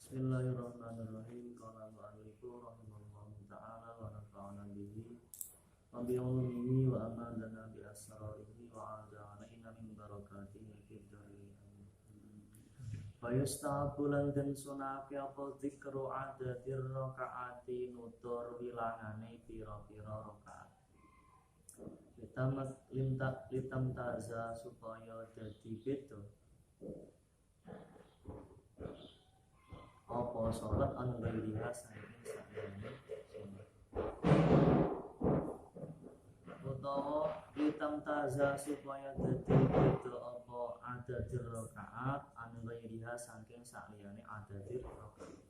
Bismillahirrahmanirrahim. Qala mu'allifu rahimahullahu ta'ala wa nafa'ana bihi wa bi ulumihi wa amadana bi asrarihi wa a'da'ana min barakatihi fid dharain. Fa yustahabu lan den sunake apa zikru adadir rakaati nutur wilangane pira-pira rakaat. Litam taza supaya dadi beda apa sholat anu ghairiha saking sakjane sunat utawa litam taza supaya dadi beda apa adadir rakaat anu ghairiha saking saliyane adadir rakaat.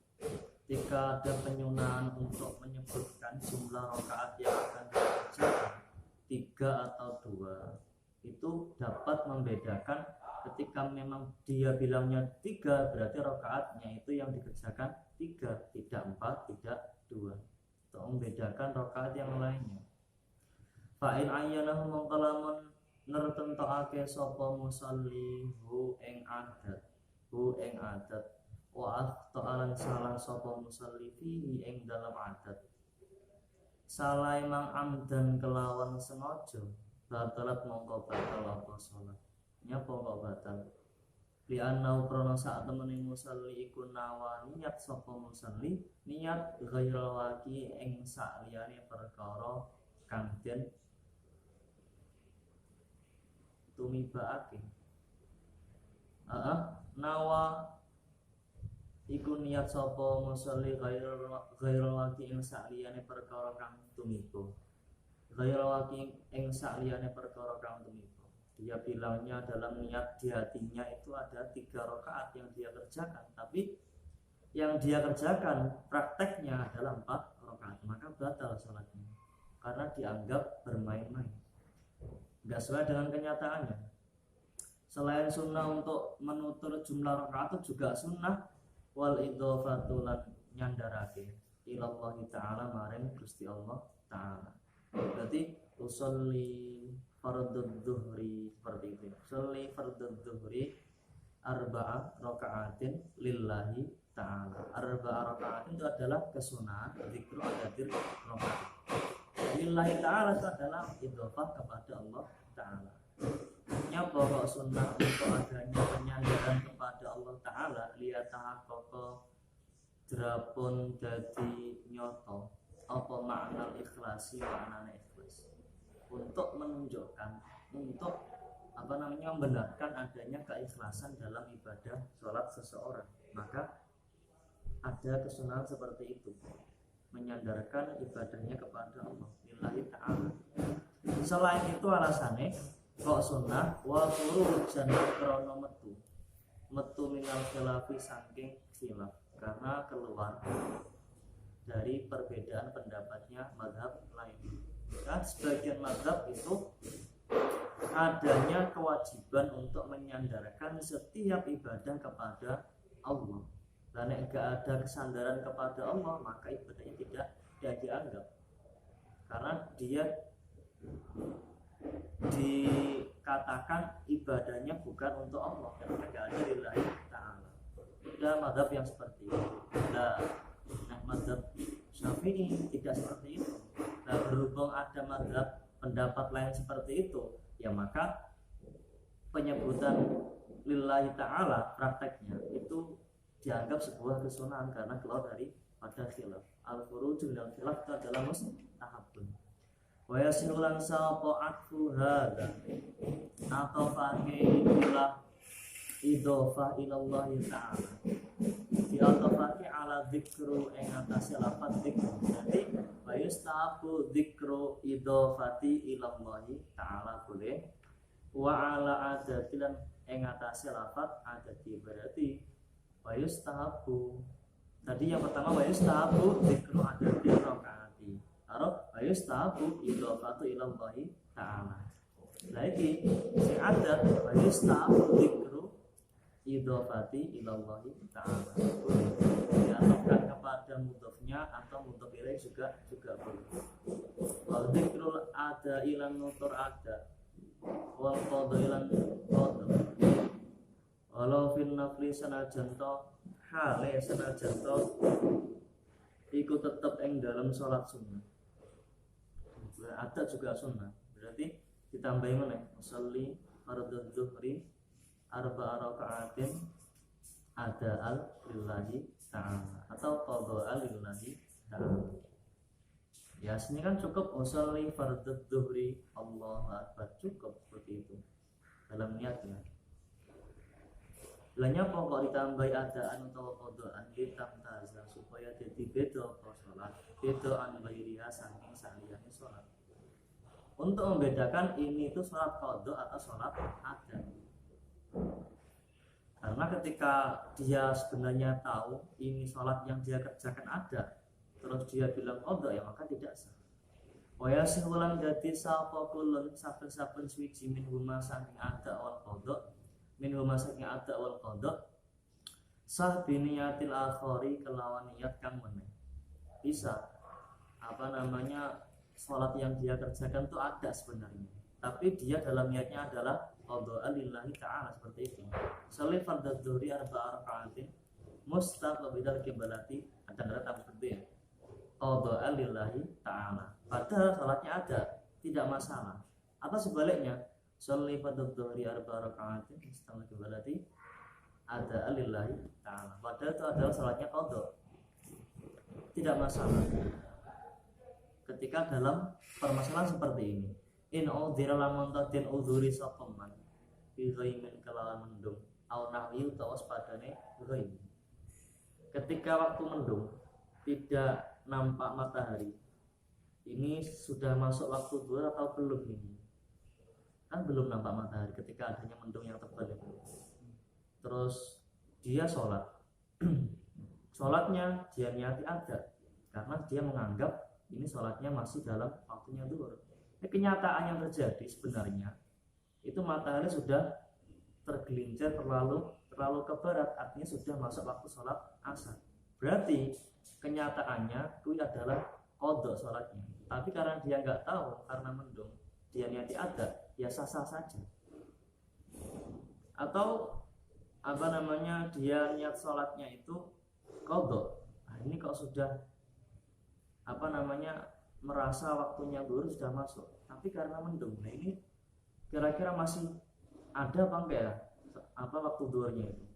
Jika ada penyunahan untuk menyebutkan jumlah rakaat yang akan dikerjakan 3 atau 2, itu dapat membedakan. Ketika memang dia bilangnya 3, berarti rakaatnya itu yang dikerjakan 3, tidak 4, tidak 2, untuk membedakan rakaat yang lainnya. Fa'in ayyanahu mongkalamun nertentokake sapa musalli hu ing adat wa akhtalan salah sapa musalli fihi ing dalam adat. Salah emang amdan kelawan sengaja, batalat mongko batal apa salat. Nyapa kok batal? Li annau krana sak temene musalli iku nawa niat sapa musalli niat ghairal waqi ing saliyane perkara kang den tumibaake. Nawa iku niat sapa musalli ghairal waqi ing saliyane perkara kang tumiba. Ghairal waqi ing saliyane perkara kang tumiba. Dia bilangnya dalam niat di hatinya itu ada 3 rakaat yang dia kerjakan, tapi yang dia kerjakan prakteknya adalah 4 rakaat, maka batal sholatnya karena dianggap bermain-main, nggak sesuai dengan kenyataannya. Selain sunnah untuk menutur jumlah rakaat itu juga sunnah wal idhofatulan nyandarake ilallahi ta'ala maring Gusti Allah ta'ala. Berarti usolli fardhu dhuhri seperti itu. Sholli fardhu dhuhri arba'a raka'atin lillahi ta'ala. Arba'a raka'atin itu adalah kesunahan zikru adadir rakaat. Lillahi ta'ala itu adalah idhofah kepada Allah ta'ala. Nyapa kok sunnah untuk adanya penyandaran kepada Allah ta'ala liyataha koko drapun dadi nyoto apa makna ikhlasi maknane ikhlas, untuk menunjukkan, untuk membenarkan adanya keikhlasan dalam ibadah sholat seseorang. Maka ada kesunahan seperti itu, menyandarkan ibadahnya kepada Allah lillahi ta'ala. Selain itu alasannya kok sunnah wa khurujan krono metu minal khilafi saking khilaf, karena keluar dari perbedaan pendapatnya mazhab lain. Kan sebagian mazhab itu adanya kewajiban untuk menyandarkan setiap ibadah kepada Allah. Dan jika ada kesandaran kepada Allah, maka ibadahnya tidak dianggap, karena dia dikatakan ibadahnya bukan untuk Allah, karena tidak ada lillahi ta'ala. Ada mazhab yang seperti itu. Mazhab Syafi'i tidak seperti itu. Nah, berhubung ada mazhab pendapat lain seperti itu, ya maka penyebutan lillahi ta'ala prakteknya itu dianggap sebuah kesunahan karena keluar dari pada khilaf. Al-khuruju minal khilaf itu adalah mustahabun. Wa yasinulan sapa atfu hadza atau fakih ilah idhofah ilallahi ta'ala diatofake ala dzikru ing atase lafaz dzikru. Jadi wa yustahabu dzikru idhofati ilallahi ta'ala boleh wa ala adatilan ing atase lafaz adati, berarti wa yustahabu. Tadi yang pertama wa yustahabu dzikru adati rakaati, karo wa yustahabu idhofatu ilallahi ta'ala. Lagi si adat wa yustahabu dzikru idhofati ilallahi ta'ala, diatofkan kepada mudhofnya atau mudhof ilaih juga boleh. Wal dzikrul ada ilan nutur ada wal qadha ilan qadha walau fin nafli sanajan to hale senajan to iku tetep ing dalam sholat sunnah. Ada juga sunnah, berarti ditambahi mana? Musalli fardhu dzuhri arba'a raka'atin ada'al lillahi ta'ala atau qada'al lillahi ta'ala. Ya sini kan cukup musalli fardhu dzuhri Allahu akbar, cukup seperti itu dalam niatnya. Lanya pokok ditambahi adaan atau qada'an litamtaza supaya jadi beda sholat, beda an ghairiha saking saliyane sholat. Untuk membedakan ini itu sholat qadha atau sholat ada. Karena ketika dia sebenarnya tahu ini sholat yang dia kerjakan ada, terus dia bilang qadha, ya maka tidak sah. Waya sihulan dadi sapa kulun saben-saben suwiji min huma saking ada wal qadha, min huma saking ada wal qadha sah biniyatil akhari kelawan niat kang meneh. Bisa sholat yang dia kerjakan itu ada sebenarnya, tapi dia dalam niatnya adalah qadha lillahi ta'ala seperti itu. Sholli fardhu dzuhri arba'a raka'atin mustaqbilal qiblati, ada seperti itu. Qadha lillahi ta'ala. Padahal sholatnya ada, tidak masalah. Atau sebaliknya, sholli fardhu dzuhri arba'a raka'atin mustaqbilal qiblati ada lillahi ta'ala. Padahal itu adalah sholatnya qadha. Tidak masalah. Ketika dalam permasalahan seperti ini, in udhira lamun tadin udhuri sapa man bi ghaimin kelawan mendung au nahwi utawa padane ghaim. Ketika waktu mendung tidak nampak matahari, ini sudah masuk waktu zuhur atau belum ini? Kan belum nampak matahari ketika adanya mendung yang tebal itu. Terus dia sholat. Sholatnya dia niati ada karena dia menganggap ini sholatnya masih dalam waktunya zuhur. Kenyataan yang terjadi sebenarnya itu matahari sudah tergelincir terlalu ke barat, artinya sudah masuk waktu sholat asar. Berarti kenyataannya itu adalah qadha sholatnya. Tapi karena dia nggak tahu, karena mendung, dia niati ada, ya sah-sah saja. Atau dia niat sholatnya itu qadha. Nah, ini kok sudah merasa waktunya zuhur sudah masuk, tapi karena mendung. Nah ini kira-kira masih ada apa enggak ya waktu zuhurnya itu?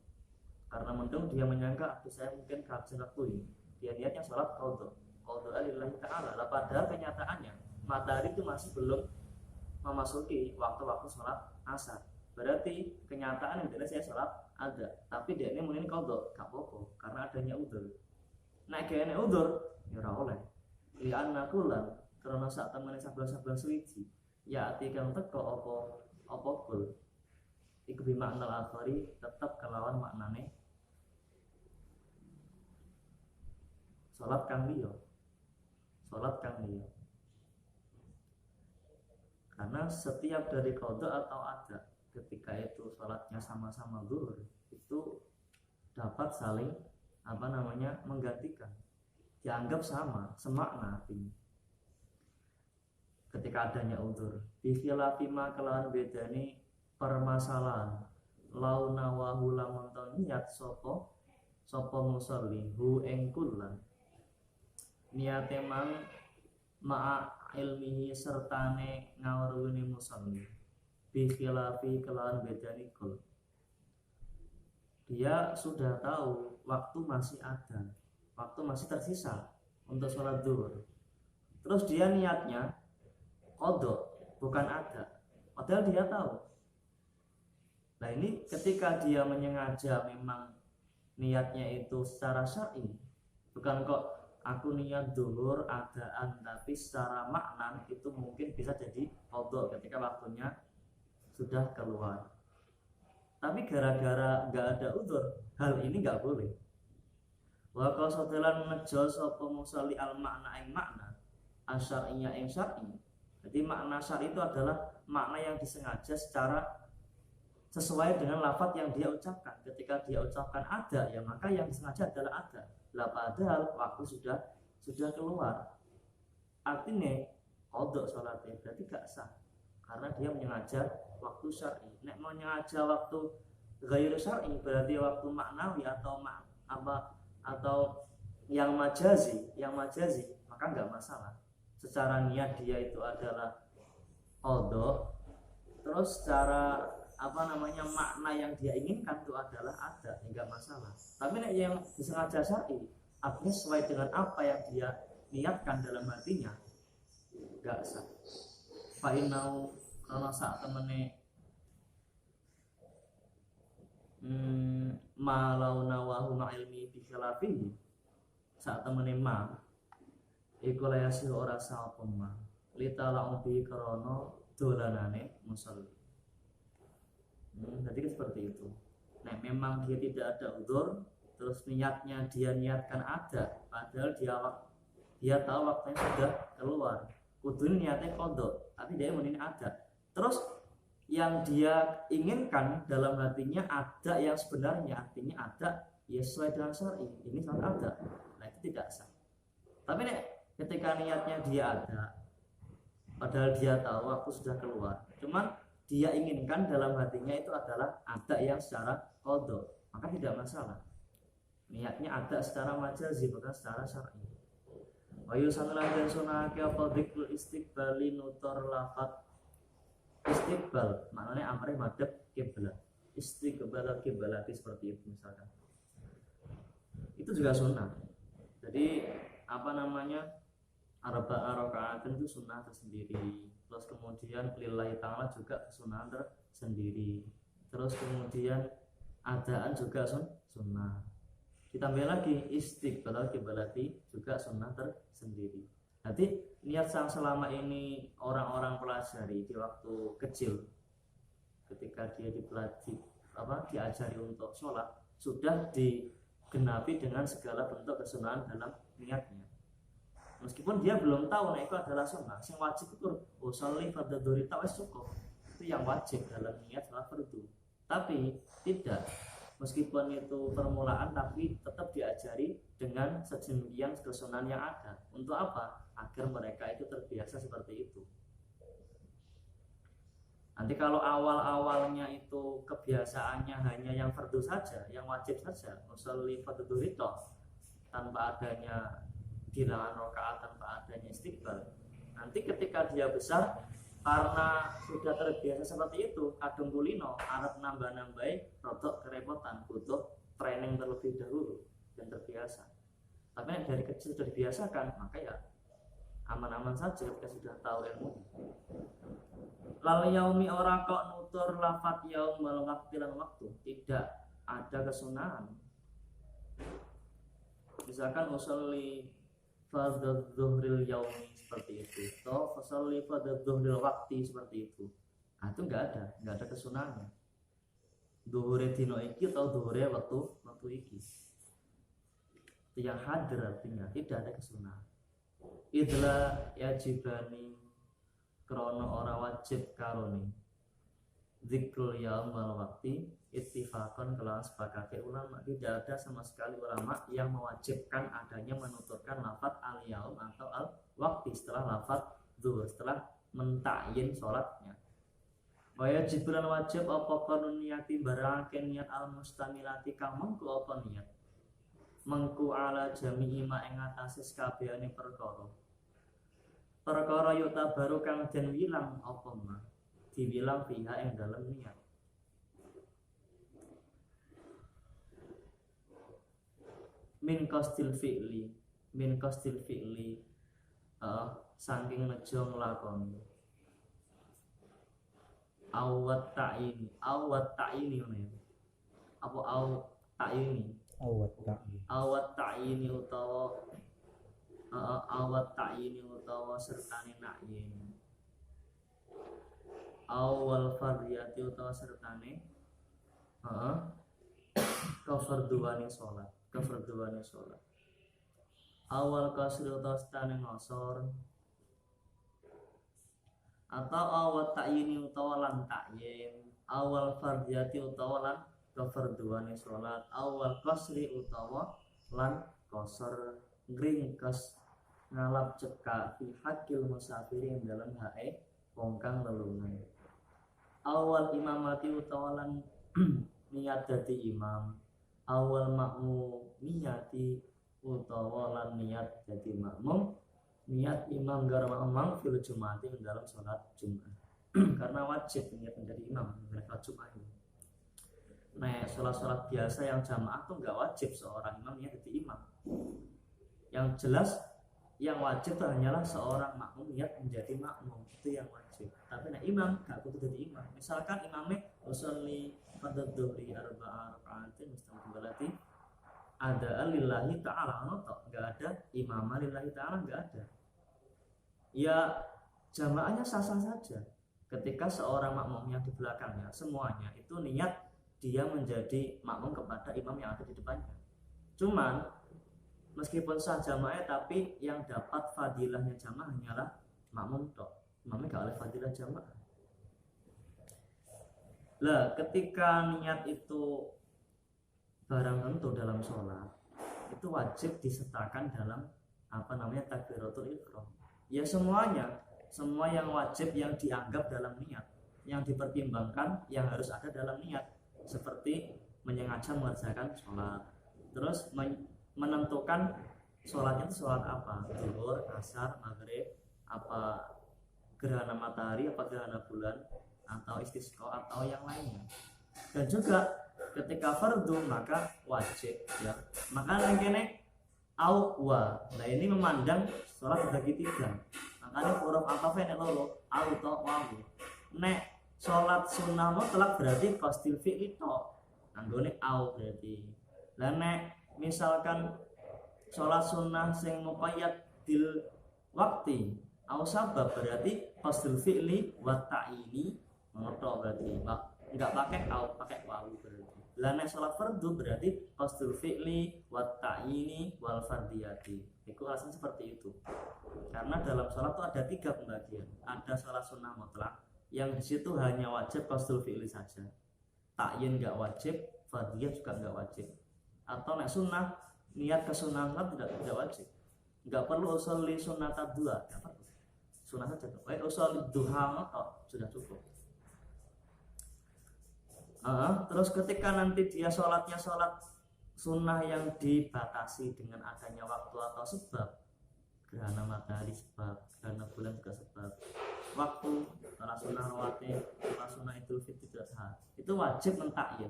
Karena mendung dia menyangka saya mungkin kehabisan waktu ini. Dia niatnya sholat qadha lillahi ta'ala. Padahal kenyataannya matahari itu masih belum memasuki waktu-waktu sholat asar. Berarti kenyataan yang saya sholat ada, tapi dia ini mungkin qadha, gak apa-apa karena adanya udzur. Nah kayaknya udzur ya ora oleh. Li'anna kulan karena sak temene sabar-sabar suwiji ya ati kang teko apa kul iku bi makna al-akhari tetap kelawan maknane salat kang liya. Karena setiap dari qadha atau ada ketika itu salatnya sama-sama zuhur itu dapat saling menggantikan, dianggap sama, semakna artinya. Ketika adanya udzur, bikhilafi ma kelawan bedane permasalahan launa wa lamun niat sapa musolli hu ing kullan niate mang ma'a ilmihi sertane ngawruhune musolli bikhilafi kelawan bedane kul. Dia sudah tahu waktu masih ada, waktu masih tersisa untuk sholat zuhur. Terus dia niatnya qadha, bukan ada. Padahal dia tahu. Nah ini ketika dia menyengaja memang niatnya itu secara syar'i, bukan kok aku niat zuhur adaan, tapi secara makna itu mungkin bisa jadi qadha ketika waktunya sudah keluar. Tapi gara-gara nggak ada udzur, hal ini nggak boleh. Wa qasadelan nejo sapa musalli al makna ing makna asyariyya ing syar'i. Jadi makna syar'i itu adalah makna yang disengaja secara sesuai dengan lafaz yang dia ucapkan. Ketika dia ucapkan ada, ya maka yang disengaja adalah ada. Lah padahal waktu sudah keluar. Artinya qadha salatnya berarti gak sah karena dia menyengaja waktu syar'i. Nek menyengaja waktu ghairu syar'i berarti waktu maknawi atau apa atau yang majazi maka nggak masalah. Secara niat dia itu adalah qadha, terus secara makna yang dia inginkan itu adalah ada, enggak masalah. Tapi yang disengaja syar'i artinya sesuai dengan apa yang dia niatkan dalam hatinya, enggak sah. Fa innau karena saat temene malau nawahu ma'ilmi bi khilafihi, saat temene ma iku layasi ora sah apa ma litala bi krana dolanane musolli. Jadi seperti itu. Nah, memang dia tidak ada udzur, terus niatnya dia niatkan ada, padahal dia tahu waktunya sudah keluar. Kudu niatnya qadha, tapi dia ini ada. Terus yang dia inginkan dalam hatinya ada yang sebenarnya, artinya ada ya sesuai dengan syar'i. Ini sangat ada. Nah, itu tidak sah. Tapi ketika niatnya dia ada, padahal dia tahu waktu sudah keluar, cuman dia inginkan dalam hatinya itu adalah ada yang secara qadha, maka tidak masalah. Niatnya ada secara majazi bukan secara syar'i. Wa yusanna dan sunake apa dzikrul istiqbali nutur lafat istiqbal, maknanya amre madhep kiblat. Istiqbal kiblat seperti itu misalkan. Itu juga sunnah. Jadi arba'a raka'atin itu sunnah tersendiri. Terus kemudian lillahi ta'ala juga sunnah tersendiri. Terus kemudian adaan juga sunnah. Ditambah lagi istiqbal kiblati juga sunnah tersendiri. Jadi niat yang selama ini orang-orang pelajari di waktu kecil, ketika dia diajari untuk sholat, sudah digenapi dengan segala bentuk kesunahan dalam niatnya. Meskipun dia belum tahu itu adalah sunnah, yang wajib itu usolli fardhu dhuhri cukup. Itu yang wajib dalam niat salat fardu. Tapi tidak, meskipun itu permulaan tapi tetap diajari dengan sedemikian kesunahan yang ada. Untuk apa? Agar mereka itu terbiasa seperti itu. Nanti kalau awal-awalnya itu kebiasaannya hanya yang fardu saja, yang wajib saja, usolli fardhu dhuhri tanpa adanya bilangan rakaat, tanpa adanya istiqbal. Nanti ketika dia besar, karena sudah terbiasa seperti itu, kadung kulino arep nambah-nambahi rodok kerepotan, butuh training terlebih dahulu dan terbiasa. Tapi yang dari kecil sudah dibiasakan, maka ya aman-aman saja ketika sudah tahu ilmu. Lal yaumi ora kok nutur lafat yaum wal waqtilan waktu, tidak ada kesunahan. Misalkan usolli fardhu dhuhril yaumi seperti itu, atau fasalli fardhu dhuhril waqti seperti itu. Nah, itu enggak ada kesunahannya. Dhuhure dino iki atau dhuhure waktu iki. Itu yang hadir artinya tidak ada kesunahan. Idla yajibani krono ora wajib karone. Zikrul yaum wal waqti ittifaqan kelawan sepakati ulama. Tidak ada sama sekali ulama yang mewajibkan adanya menuturkan lafaz al-yaum atau al-waqti setelah lafaz zuhur, setelah mentakyin sholatnya. Waya jibulan wajib apa konun niyati barangke niat al-mustamilati kang mengku apa niat mengku ala jami'i ma ing atase kabehane perkara yuta baru kang den wilang apa ma dibilang fiha ing dalam niat. Min qasdil fi'li saking nejo nglakoni awat ta'ini ngene apa awat ta'ini utawa sertane na'yin awal fardiyati utawa sertane kefarduane sholat awal kasri utawa sertane ngosor atau awal ta'yini utawa lan ta'yin awal fardiyati utawa lan kefarduane sholat awal kasri utawa lan kosor ngringkes ngalap cekak fi hakil musafirin dalam hae wong kang lelungan awal imamati utawa lan niat dadi imam awal makmum niyati utawa lan niat jadi makmum niat imam garmamang fil jumati dalam sholat Jumat. Karena wajib niat menjadi imam mereka Jumat ini. Nah, sholat biasa yang jamaah tuh nggak wajib seorang imam niat jadi imam. Yang jelas yang wajib itu hanyalah seorang makmum niat menjadi makmum, itu yang wajib. Tapi nah imam gak kudu jadi imam. Misalkan imamnya usolli pada dhuhri arba'a raka'atin mustaqbalati ada lillahi ta'ala notok, nggak ada imam lillahi ta'ala, nggak ada. Ya jamaahnya sah-sah saja. Ketika seorang makmum yang di belakangnya semuanya itu niat dia menjadi makmum kepada imam yang ada di depannya. Cuman meskipun sah jamaah tapi yang dapat fadilahnya jamaah hanyalah makmum tok. Imamnya gak oleh fadilah jamaah. Lah ketika niat itu barang tentu dalam sholat itu wajib disertakan dalam takbiratul ihram. Ya semuanya, semua yang wajib yang dianggap dalam niat, yang dipertimbangkan yang harus ada dalam niat, seperti menyengaja mengerjakan sholat, terus menentukan sholatnya itu sholat apa, zuhur, asar, maghrib, apa gerhana matahari, apa gerhana bulan, atau istisqa atau yang lainnya. Dan juga ketika fardu maka wajib ya. Maka yang au wa. Nah ini memandang sholat terbagi tiga. Makanya huruf atofnya loro au to wa. Nek sholat sunnah mutlak berarti qasdil fi'li to. Anggone au berarti. Lah nek misalkan sholat sunnah sing muqayyad bil wakti au sabab berarti qasdil fi'li wa ta'ini ngono berarti. Enggak pakai au, pakai wawu berarti. Lah nek sholat fardu berarti qasdul fi'li wa ta'ini wal fardiyati. Itu alasan seperti itu. Karena dalam sholat itu ada tiga pembagian. Ada sholat sunnah mutlak yang di situ hanya wajib qasdul fi'li saja. Ta'yin enggak wajib, fardiyah juga enggak wajib. Atau nek sunnah niat ke sunnah tidak wajib. Enggak perlu usolli sunnata dua, enggak perlu. Sunnah saja. Usolli duha sudah cukup. Terus ketika nanti dia sholatnya sholat sunnah yang dibatasi dengan adanya waktu atau sebab, gerhana matahari sebab, gerhana bulan juga sebab, waktu sholat sunnah rawatib, sholat sunnah idul fitri juga sah, itu wajib mentakyin.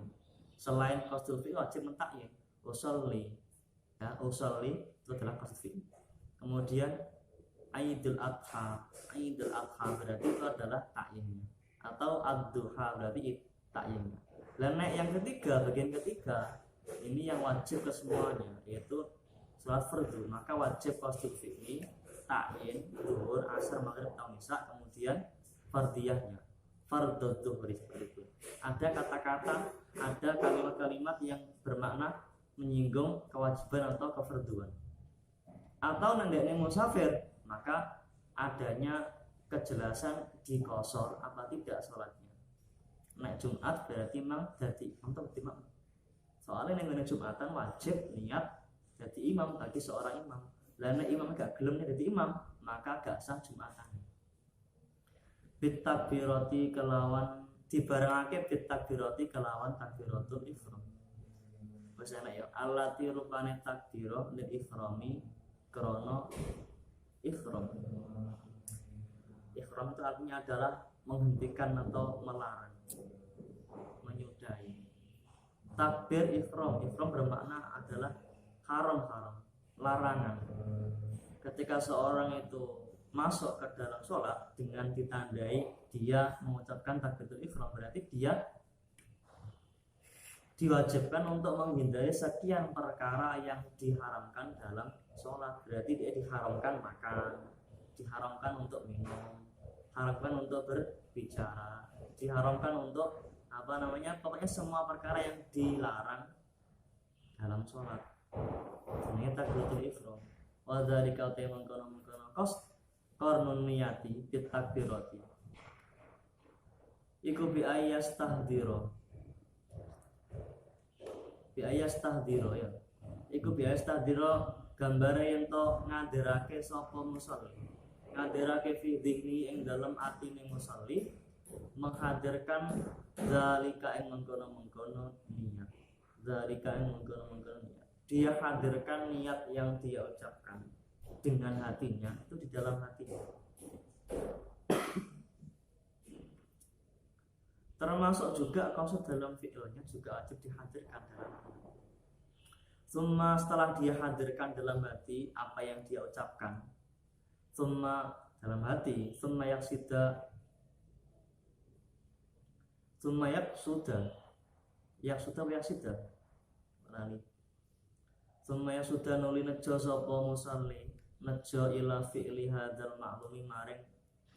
Selain qasdul fi'li wajib mentakyin. Usolli ya, usolli itu adalah qasdul fi'li. Kemudian Aidul Adha berarti itu adalah takyinnya, atau ad-duha berarti takyinnya. Dan yang ketiga, bagian ketiga ini yang wajib ke semuanya, yaitu sholat fardu. Maka wajib qasdul fi'li, takyin, zuhur, asar, maghrib, isya, kemudian fardiyahnya, fardhu dhuhri seperti itu. Ada kata-kata, ada kalimat-kalimat yang bermakna menyinggung kewajiban atau kefarduan. Atau nandekne musafir, maka adanya kejelasan di qasar apa tidak sholatnya. Nek Jumat berarti memang jadi imam atau imam. Soalnya nek Jumatan wajib niat jadi imam bagi seorang imam. Lah nek imam gak gelem jadi imam, maka gak sah Jumatan. Bit takbirati kelawan dibarengake bit takbirati kelawan takbiratul ihram. Wis enak ya, allati rupane takbiro lil ihrami krana ihram. Ihram itu artinya adalah menghentikan atau melarang, menyudahi. Takbir ihram bermakna adalah haram, larangan. Ketika seorang itu masuk ke dalam sholat dengan ditandai dia mengucapkan takbiratul ihram, berarti dia diwajibkan untuk menghindari sekian perkara yang diharamkan dalam sholat. Berarti dia diharamkan makan, diharamkan untuk minum, diharamkan untuk berbicara, diharamkan untuk pokoknya semua perkara yang dilarang dalam sholat. Ini takbiratul ihram. Wa dzalika mangkono qas qarnun niyati bit takbirati. Iku bi ayas tahdhiro. Bi ayas tahdhiro ya. Iku bi ayas tahdhiro gambare yen to ngadirake sapa musolli. Ngadirake fi dhikri ing dalam atine musolli, menghadirkan zalika ing mengkono-mengkono niat. Dzalika mengkono-mengkono niat. Dia hadirkan niat yang dia ucapkan dengan hatinya itu di dalam hatinya. Termasuk juga qasid dalam fi'ilnya juga wajib dihadirkan dalam hati. Summa setelah dia hadirkan dalam hati apa yang dia ucapkan. Summa dalam hati, summa yaksuda berani. Summa yaksuda nuli nejo sapa musalli nejo ila fi'li hadzal ma'lumi maring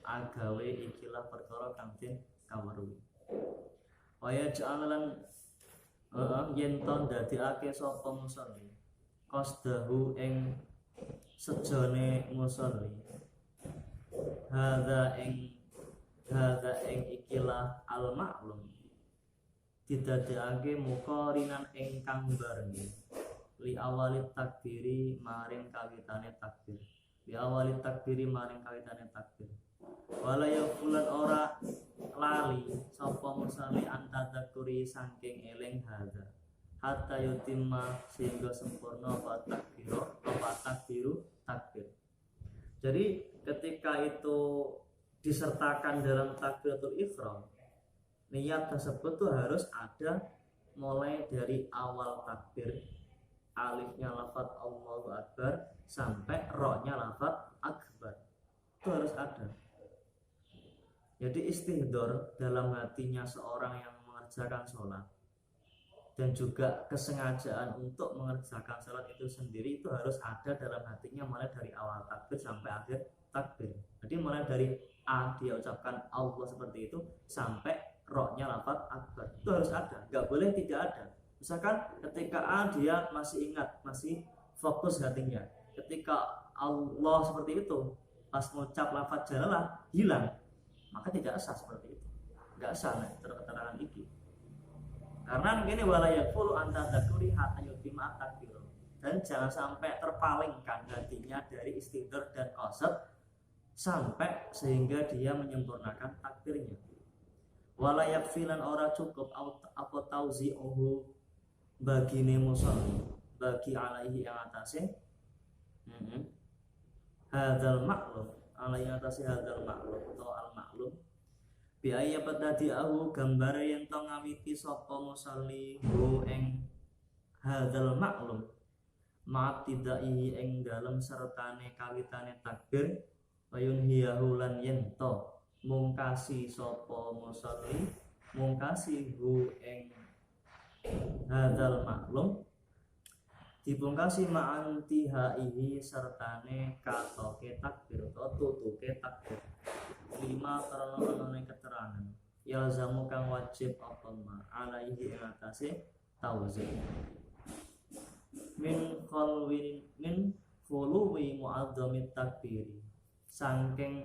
agawe ikilah perkara kang den kaweruhi. Waya ja'alan yen to ndadekake sapa musalli qasdahu ing sejane musalli hadza ing ikilah al ma'lum didadekake muqarinan ingkang barengi li awali takbiri maring kawitane takbir wala ya fulan ora lali sapa musalli antadzakuri saking eling hadza hatta yutimma sehingga sempurna apa takbiru takbir. Jadi ketika itu disertakan dalam takbiratul ihram, niat tersebut tuh harus ada mulai dari awal takbir, alifnya lafaz Allahu Akbar sampai ro-nya lafaz akbar. Itu harus ada. Jadi istihdor dalam hatinya seorang yang mengerjakan sholat dan juga kesengajaan untuk mengerjakan sholat itu sendiri itu harus ada dalam hatinya mulai dari awal takbir sampai akhir takbir. Jadi mulai dari A dia ucapkan Allah seperti itu sampai ro-nya lafaz akbar itu harus ada, nggak boleh tidak ada. Misalkan ketika A dia masih ingat, masih fokus hatinya, ketika Allah seperti itu pas mengucap lafaz jalalah hilang, maka tidak sah seperti itu, nggak sah keterangan iki. Karena begini walaya fulu anta takuri hatta yutima takbir, dan jangan sampai terpalingkan hatinya dari istighfar dan qasad sampai sehingga dia menyempurnakan takbirnya. Walayak filan ora cukup apa tauzi'uhu bagine musalli bagi alaihi yang atase hadzal ma'lum alaihi atase hadzal ma'lum atau al ma'lum biaya pedadiahu gambar yang to ngawiti sapa musalli hu ing hadzal ma'lum ma tidai ing dalem sertane kawitane takbir wayun hiyahu lan yen to mungkasi sapa musalli mungkasi hu ing hadzal maklum dipungkasi ma'anti haihi sertane katoke takbir atau tutuke takbir lima karena ana keterangan ya zamu kang wajib apa ma alaihi atase tauzi min fuluwi mu'adzami takbiri saking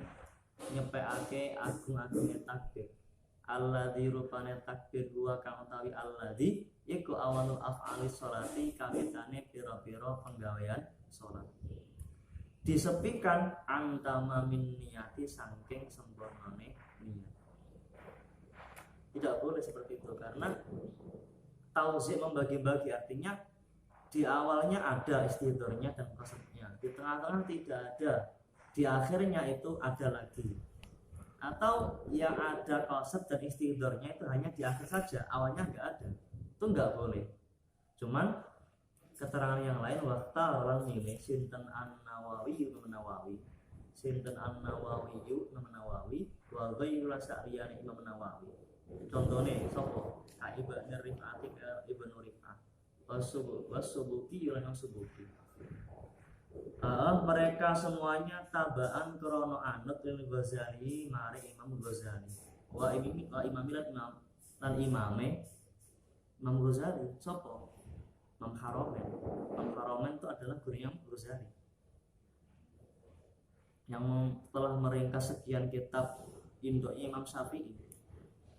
nyepekake agung-agungnya takbir alladzi rupane takbir gua kang utawi alladzi iku awalul af'ali sholati kawitane pira-pira penggawean salat disepikan antama min niyati saking sempurnane niat. Tidak boleh seperti itu karena tauzi membagi-bagi artinya di awalnya ada istighfarnya dan qasadnya, di tengah-tengah tidak ada, di akhirnya itu ada lagi, atau yang ada qasad dan istighfarnya itu hanya di akhir saja, awalnya nggak ada, itu nggak boleh. Cuman keterangan yang lain waktu orang milih sinten an-Nawawi Imam Nawawi, sinten an-Nawawi Imam Nawawi, wa ghairu sa'riyani Imam Nawawi. Contohnya sopo Ibnu Rif'at Ibnu Rif'at wasubuki yang subuki. Mereka semuanya tabaan krono anut lil Ghazali mari Imam Ghazali. Wa imamilat lan imame Imam Ghazali sopo? Imam Haromen. Imam Haromen itu adalah gurunya Imam Ghazali yang telah meringkas sekian kitab induknya Imam Syafi'i.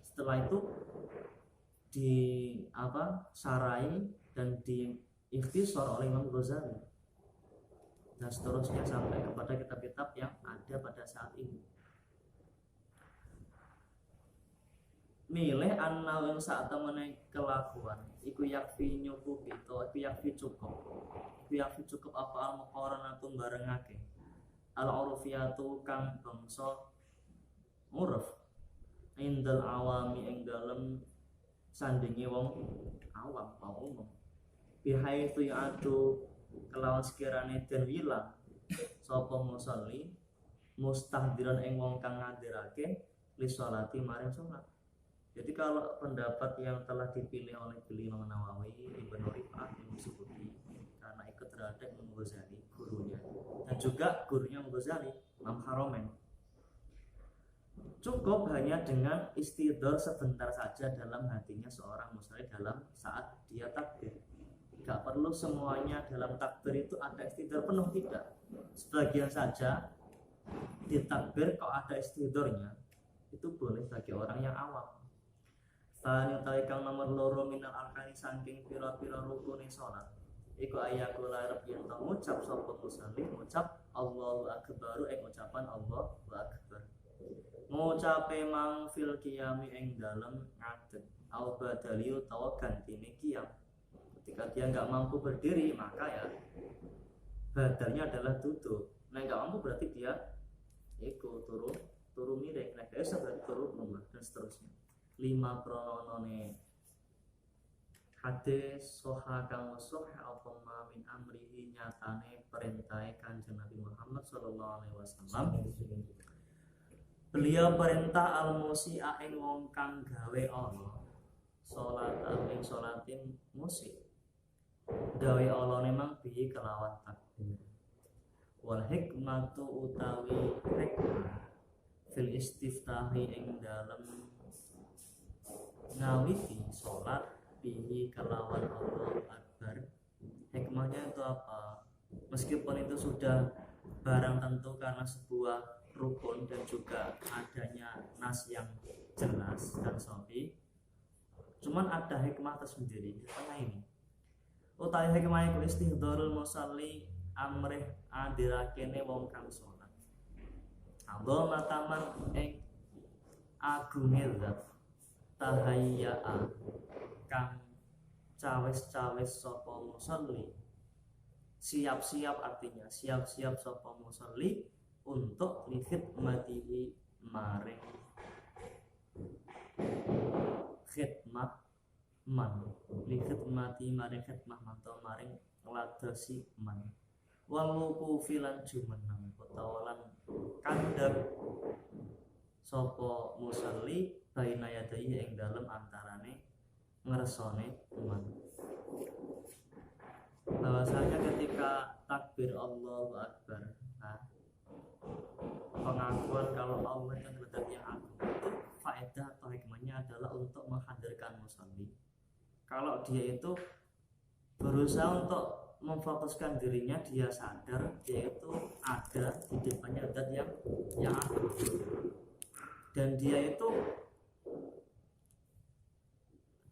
Setelah itu sarai dan diikhtisar oleh Imam Ghazali dan seterusnya sampai kepada kitab-kitab yang ada pada saat ini. milih anau yang saat temene kelakuan iku yakfi nyukupi to iku yakfi cukup apa al muqaranatun barengake al urfiyatu kang bangsa uruf indal awami ing dalem sandinge wong awam umum bihai tu adu kelawan sekirane den wilang sapa musolli mustahdiran ing wong kang ngadirake li sholati maring salat. Jadi kalau pendapat yang telah dipilih oleh beliau Imam Nawawi, Ibnu Rif'ah, Ibnu Subuki karena ikut terhadap Imam Ghazali gurunya dan juga gurunya Imam Ghazali, Imam Haromen, cukup hanya dengan istidhar sebentar saja dalam hatinya seorang muslim dalam saat dia takbir. Gak perlu semuanya dalam takbir itu ada istidhar penuh, tidak. Sebagian saja di takbir kok ada istidharnya, itu boleh bagi orang yang awam. Tani utawi kang nomor loro minal arkani saking pira-pira rukune salat iku ayakula arep yen to ngucap sapa musolli ngucap Allahu akbar ing ucapan Allahu akbar. Ngucape mang fil qiyami ing dalem ngadeg au badali utawa gantine qiyam. Ketika dia enggak mampu berdiri maka ya badalnya adalah duduk. Nah enggak mampu berarti dia iku turu miring, nek biasa berarti turu lumah dan seterusnya. 5 prononone hadis soha kang soha apa min amrihi nyatane perintahe Kanjeng Nabi Muhammad sallallahu alaihi wasallam. Beliau perintah al-musi'a ing wong kang gawe Allah salat ing salatin musik. Gawe Allah memang bihi kelawan takbir. Wal hikmatu utawi hikmah fil istiftahi ing dalem ngawiti sholat bihi kelawan Allahu Akbar. Hikmahnya itu apa? Meskipun itu sudah barang tentu karena sebuah rukun dan juga adanya nas yang jelas dan sahih, cuman ada hikmah tersendiri di tengah ini. Utawi hikmah iku istihdharul musalli amrih adirakene wong kang sholat Allah mataman ing agunge zat tahayya'a kang cawes-cawes sapa musolli. Siap-siap artinya siap-siap sapa musolli untuk likhidmatihi maring khidmah man likhidmati maring khidmah atau maring ngladosi man waluku filan jumeneng utawa lan kandhap sapa musolli baina yadai ing dalem antarane ngersone man. Bahwasanya ketika takbir Allahu Akbar, pengakuan kalau Allah yang zat yang agung itu faedah atau hikmahnya adalah untuk menghadirkan musolli. Kalau dia itu berusaha untuk memfokuskan dirinya, dia sadar dia itu ada di depannya zat yang agung dan dia itu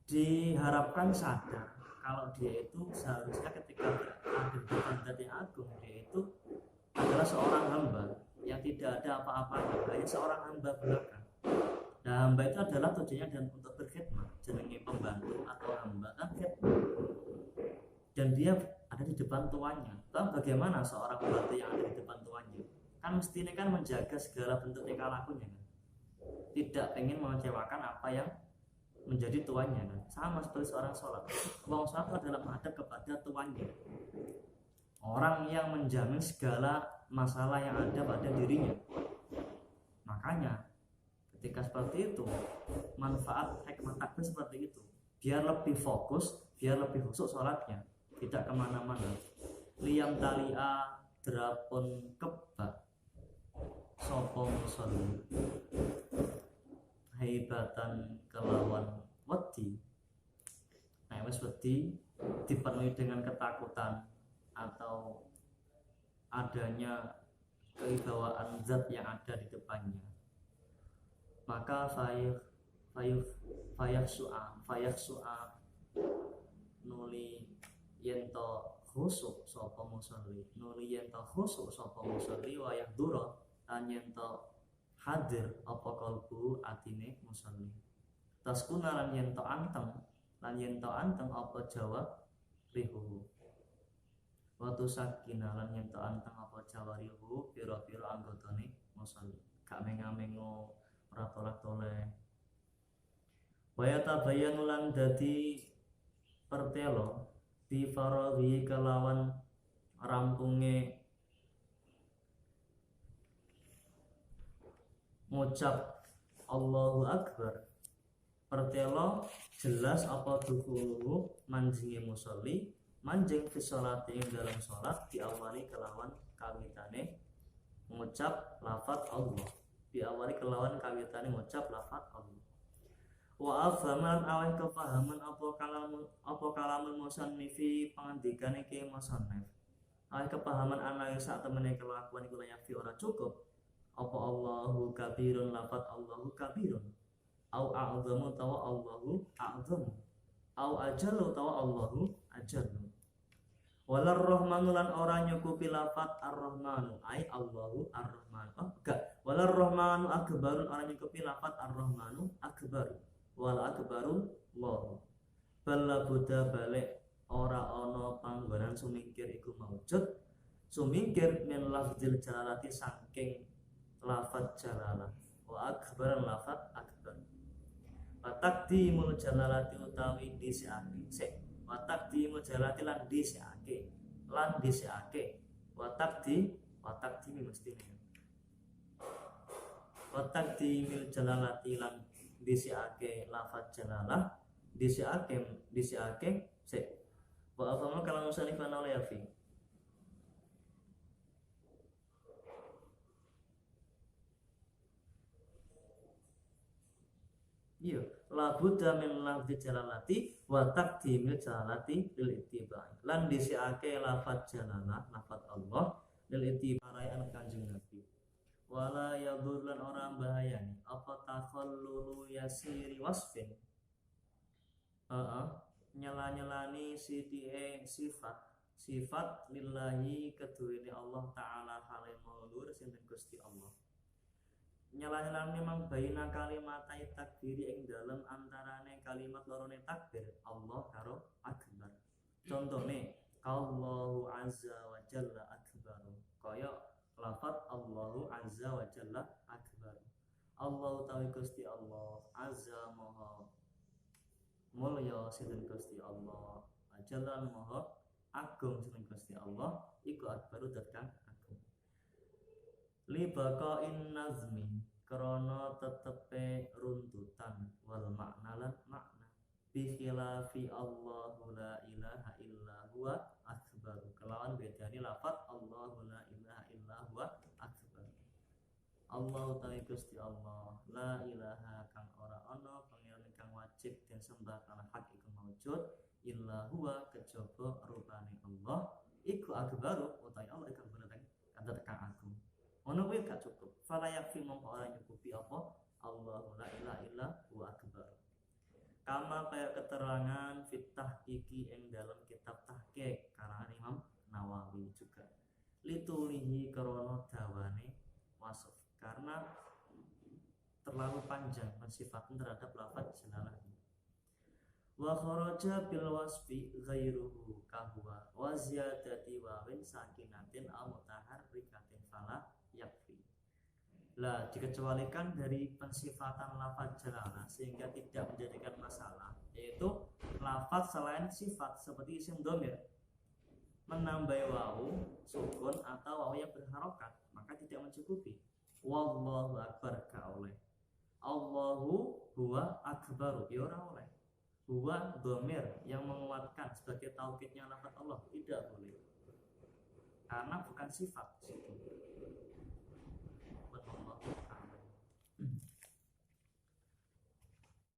diharapkan sadar kalau dia itu seharusnya ketika ada di depan zat yang agung, dia itu adalah seorang hamba yang tidak ada apa-apanya, hanya seorang hamba belaka. Nah, hamba itu adalah tujuannya dan untuk berkhidmat, jenenge pembantu atau hamba kan khidmat. Dan dia ada di depan tuannya. Tahu bagaimana seorang pembantu yang ada di depan tuannya? Kan mestinya kan menjaga segala bentuk tingkah lakunya kan. Tidak ingin mengecewakan apa yang menjadi tuannya kan. Sama seperti seorang sholat. Wong sholat adalah menghadap kepada tuannya. Orang yang menjamin segala masalah yang ada pada dirinya. Makanya ketika seperti itu, manfaat hikmah takbir seperti itu, biar lebih fokus, biar lebih khusyuk sholatnya, tidak kemana-mana. Liyam talia drapun kebak sopong musolli haibatan kelawan wedi. Nah, wis wedi dipenuhi dengan ketakutan atau adanya kewibawaan zat yang ada di depannya, maka fayah su'a nuli yento khusuk sapa musolli nuli yento khusuk sapa musolli wa yahdura lan yento hadir apa kalbu atine musolli taskuna lan yen to anteng apa jawab rihu wa tusakina lan yen to anteng apa jawarihu pira-pira anggotane musolli gak menga-mengo ora tolak-toleh wa yatabayyanu lan dadi pertelo di faraghi kelawan rampunge ngucap Allahu Akbar pertelo jelas apa dukulu manjinge musolli manjing fi sholati ing dalam sholat diawali kelawan kawitane ngucap lafaz Allah diawali kelawan kawitane ngucap lafaz Allah wa afhaman awan kefahaman apa kalamul musannifi pangandikane ke musannif awan kepahaman ana sak temene kelakuan iku layafi ora cukup apa Allahu kabirun lafaz Allahu kabirun au a'zamu tawa Allahu a'zamu au ajallu tawa Allahu ajallu walar rahmanu lan ora nyukupi lafaz ar-rahmanu ai Allahu ar-rahman walar rahmanu akbarun ora nyukupi lafaz ar-rahmanu akbaru wal akbaru Allah bala buddha balik ora ana panggonan sumingkir iku maujud sumingkir min lafzil jalalati saking lafaz jalalah wa akbaran lafaz akbar wa taqdimul jalalati utawi disiake wa taqdimul jalalati lan disiake wa taqdimi mestine wa taqdimil jalalati lan disiake lafaz jalalah disiake sik wa afama kalam musanifan ala yafi iya la budda min lafzi jalalati wa taqdimil jalalati lil ittiba lan disiake lafaz jalalah lafaz Allah lil ittiba an Kanjeng Nabi wala yadur lan ora bahayani apa takhallulu yasiri wasfin nyela-nyelani sifat lillahi keduwene Allah taala hale maulur sinten Gusti Allah nyela-nyelani memang baina kalimatai takbiri ing dalem antarane kalimat lorone takbir Allah karo akbar contone Allahu azza wa jalla akbar kaya lafaz Allahu azza wa jalla akbar Allah tawi Gusti Allah azza maha mulya sinten Gusti Allah jalla maha agung sinten Gusti Allah iku akbaru dadang agung li baqain nazmi krana tetepe runtutan wal makna lan makna bi khilafi Allahu la ilaha illa huwa akbar kelawan bedane lafaz Allahu la ilaha illa huwa akbar Allah ta'i Gusti Allah la ilaha kang ora ana pangeran kang wajib den sembah kana hak iku maujud illa huwa kejaba rupane Allah iku akbaru utawi Allah iku bener kata tekan agung ono kuwi gak cukup fala yakfi mongko ora nyukupi apa Allahu la ilaha illa huwa akbar kama kaya keterangan fitah iki ing dalam kitab tahqiq karangan Imam Nawawi juga litulihi krana dawane wasf karena terlalu panjang pensifaten terhadap lafaz jalalah wa kharaja bil wasfi ghairuhu kahwa wa ziyadati wawin sakinatin aw mutaharrikatin fala yakfi lah dikecualikan dari pensifatan lafaz jalalah sehingga tidak menjadikan masalah yaitu lafaz selain sifat seperti isim dhamir menambah wawu sukun atau wawu yang berharokat maka tidak mencukupi wallahu akbar ka oleh Allahu huwa akbaru ya ora oleh huwa dhamir yang menguatkan sebagai taukidnya lafaz Allah tidak boleh karena bukan sifat situ